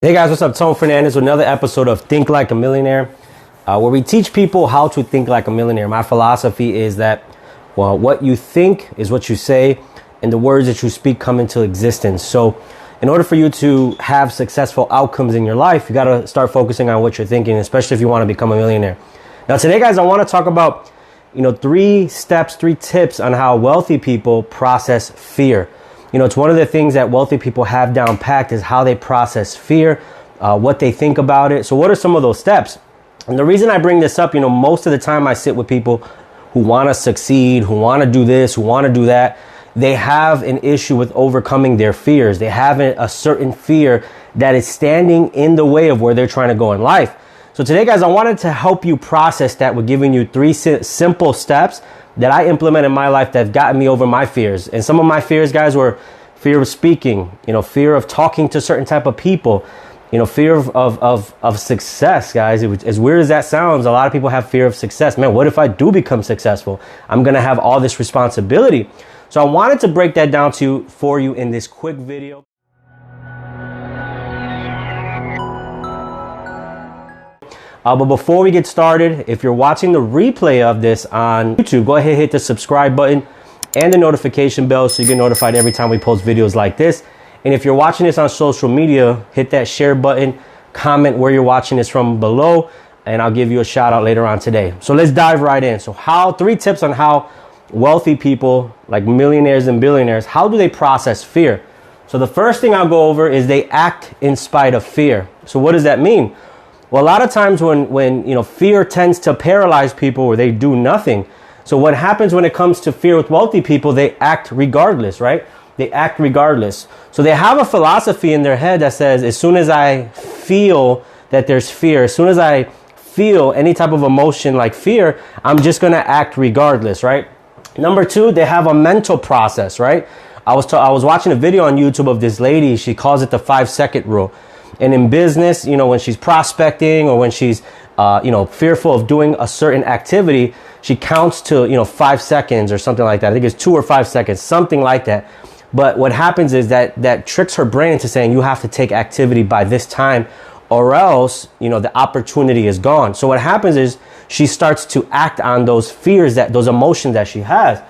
Hey guys, what's up? Tone Fernandez with another episode of Think Like a Millionaire, where we teach people how to think like a millionaire. My philosophy is that, well, what you think is what you say, and the words that you speak come into existence. So in order for you to have successful outcomes in your life, you got to start focusing on what you're thinking, especially if you want to become a millionaire. Now today, guys, I want to talk about, three tips on how wealthy people process fear. It's one of the things that wealthy people have down packed is how they process fear, what they think about it. So what are some of those steps? And the reason I bring this up, most of the time I sit with people who want to succeed, who want to do this, who want to do that. They have an issue with overcoming their fears. They have a certain fear that is standing in the way of where they're trying to go in life. So today, guys, I wanted to help you process that with giving you three simple steps that I implement in my life that have gotten me over my fears. And some of my fears, guys, were fear of speaking, fear of talking to certain type of people, fear of success, guys. As weird as that sounds, a lot of people have fear of success. Man, what if I do become successful? I'm going to have all this responsibility. So I wanted to break that down for you in this quick video. But before we get started, if you're watching the replay of this on YouTube, go ahead and hit the subscribe button and the notification bell so you get notified every time we post videos like this. And if you're watching this on social media, hit that share button, comment where you're watching this from below, and I'll give you a shout out later on today. So let's dive right in. So three tips on how wealthy people like millionaires and billionaires, how do they process fear? So the first thing I'll go over is they act in spite of fear. So what does that mean? Well, a lot of times when fear tends to paralyze people or they do nothing. So what happens when it comes to fear with wealthy people, they act regardless, right? They act regardless. So they have a philosophy in their head that says, as soon as I feel that there's fear, as soon as I feel any type of emotion like fear, I'm just going to act regardless, right? Number two, they have a mental process, right? I was watching a video on YouTube of this lady. She calls it the 5-second rule. And in business, when she's prospecting or when she's, fearful of doing a certain activity, she counts to, 5 seconds or something like that. I think it's 2 or 5 seconds, something like that. But what happens is that tricks her brain into saying you have to take activity by this time or else, the opportunity is gone. So what happens is she starts to act on those fears, those emotions that she has.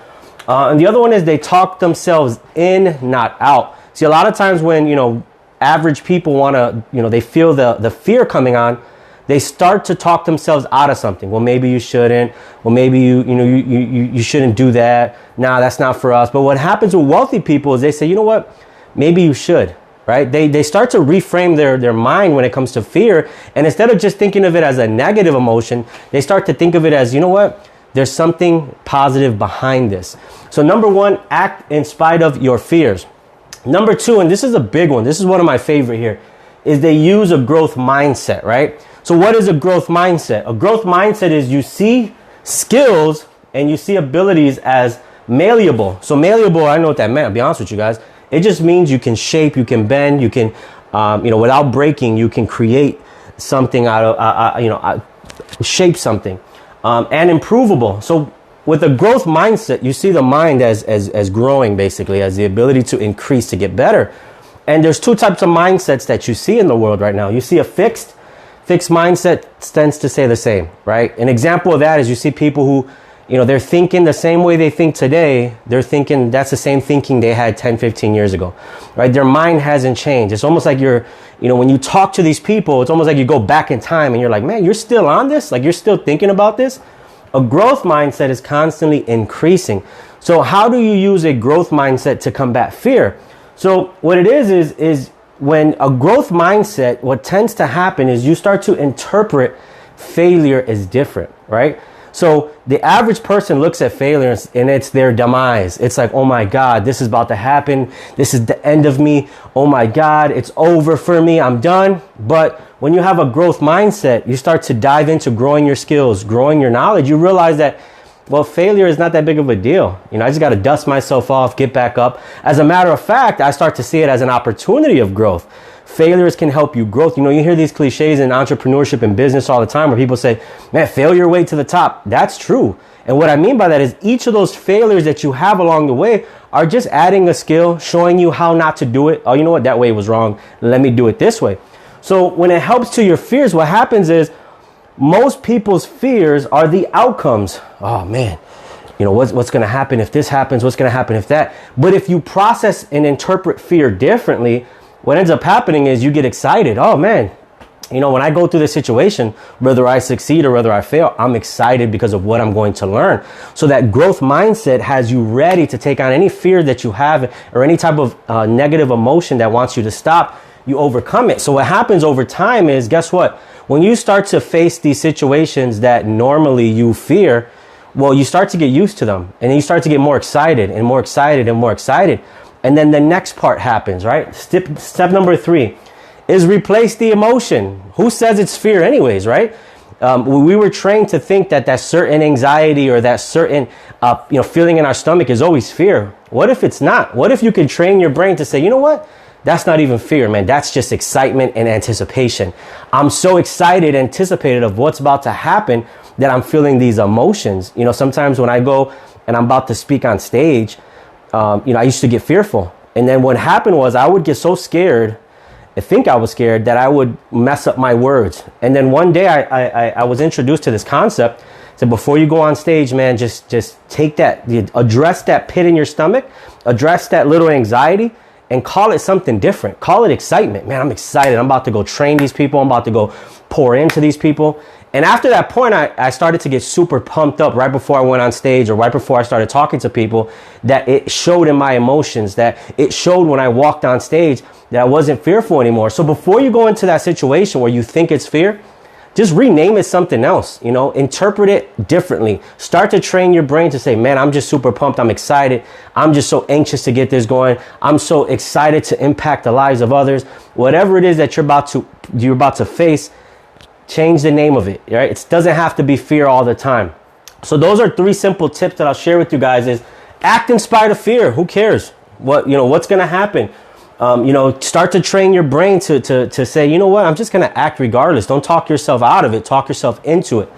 And the other one is they talk themselves in, not out. See, a lot of times when, average people want to, they feel the fear coming on, they start to talk themselves out of something. Well, maybe you shouldn't. Well, maybe you shouldn't do that. Nah, that's not for us. But what happens with wealthy people is they say, you know what? Maybe you should, right? They start to reframe their mind when it comes to fear. And instead of just thinking of it as a negative emotion, they start to think of it as, you know what? There's something positive behind this. So number one, act in spite of your fears. Number two, and this is a big one, this is one of my favorite here, is they use a growth mindset, right? So what is a growth mindset? A growth mindset is you see skills and you see abilities as malleable. So malleable, I know what that meant, I'll be honest with you guys. It just means you can shape, you can bend, you can, without breaking, you can create something out of, shape something, and improvable. So with a growth mindset, you see the mind as growing, basically, as the ability to increase, to get better. And there's two types of mindsets that you see in the world right now. You see a fixed mindset tends to say the same, right? An example of that is you see people who, they're thinking the same way they think today. They're thinking that's the same thinking they had 10, 15 years ago, right? Their mind hasn't changed. It's almost like when you talk to these people, it's almost like you go back in time and you're like, man, you're still on this? Like you're still thinking about this? A growth mindset is constantly increasing. So how do you use a growth mindset to combat fear? So what it is when a growth mindset, what tends to happen is you start to interpret failure as different, right? So the average person looks at failure and it's their demise. It's like, oh my God, this is about to happen. This is the end of me. Oh my God, it's over for me. I'm done. But when you have a growth mindset, you start to dive into growing your skills, growing your knowledge. You realize that, well, failure is not that big of a deal. I just got to dust myself off, get back up. As a matter of fact, I start to see it as an opportunity of growth. Failures can help you growth. You hear these cliches in entrepreneurship and business all the time where people say, man, fail your way to the top. That's true. And what I mean by that is each of those failures that you have along the way are just adding a skill, showing you how not to do it. Oh, you know what? That way was wrong. Let me do it this way. So when it helps to your fears, what happens is most people's fears are the outcomes. Oh man, you know, what's going to happen if this happens? What's going to happen if that? But if you process and interpret fear differently, what ends up happening is you get excited. Oh man, you know, when I go through this situation, whether I succeed or whether I fail, I'm excited because of what I'm going to learn. So that growth mindset has you ready to take on any fear that you have or any type of negative emotion that wants you to stop. You overcome it. So what happens over time is, guess what? When you start to face these situations that normally you fear, well, you start to get used to them, and then you start to get more excited and more excited and more excited. And then the next part happens, right? Step number 3 is replace the emotion. Who says it's fear anyways, right? We were trained to think that that certain anxiety or that certain feeling in our stomach is always fear. What if it's not? What if you could train your brain to say, you know what? That's not even fear, man. That's just excitement and anticipation. I'm so excited, anticipated of what's about to happen that I'm feeling these emotions. You know, sometimes when I go and I'm about to speak on stage, I used to get fearful. And then what happened was I would get so scared, I think I was scared, that I would mess up my words. And then one day I was introduced to this concept. So before you go on stage, man, just take that, address that pit in your stomach, address that little anxiety, and call it something different. Call it excitement. Man, I'm excited. I'm about to go train these people. I'm about to go pour into these people. And after that point, I started to get super pumped up right before I went on stage or right before I started talking to people, that it showed in my emotions, that it showed when I walked on stage that I wasn't fearful anymore. So before you go into that situation where you think it's fear, just rename it something else, interpret it differently. Start to train your brain to say, man, I'm just super pumped. I'm excited. I'm just so anxious to get this going. I'm so excited to impact the lives of others. Whatever it is that you're about to face, change the name of it, right? It doesn't have to be fear all the time. So those are 3 simple tips that I'll share with you guys is act in spite of fear. Who cares? What's going to happen? Start to train your brain to say, you know what, I'm just going to act regardless. Don't talk yourself out of it. Talk yourself into it.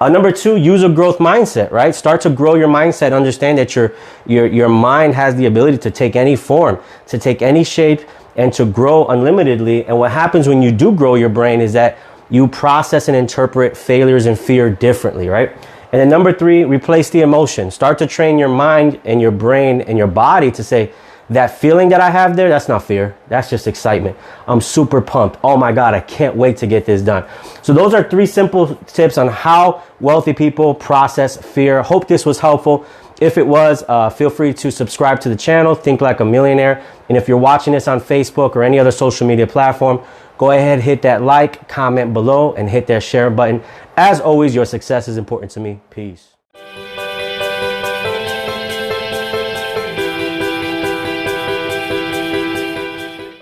Number 2, use a growth mindset, right? Start to grow your mindset. Understand that your mind has the ability to take any form, to take any shape, and to grow unlimitedly. And what happens when you do grow your brain is that you process and interpret failures and fear differently, right? And then number 3, replace the emotion. Start to train your mind and your brain and your body to say, that feeling that I have there, that's not fear. That's just excitement. I'm super pumped. Oh my God, I can't wait to get this done. So those are 3 simple tips on how wealthy people process fear. Hope this was helpful. If it was, feel free to subscribe to the channel, Think Like a Millionaire. And if you're watching this on Facebook or any other social media platform, go ahead, hit that like, comment below, and hit that share button. As always, your success is important to me. Peace.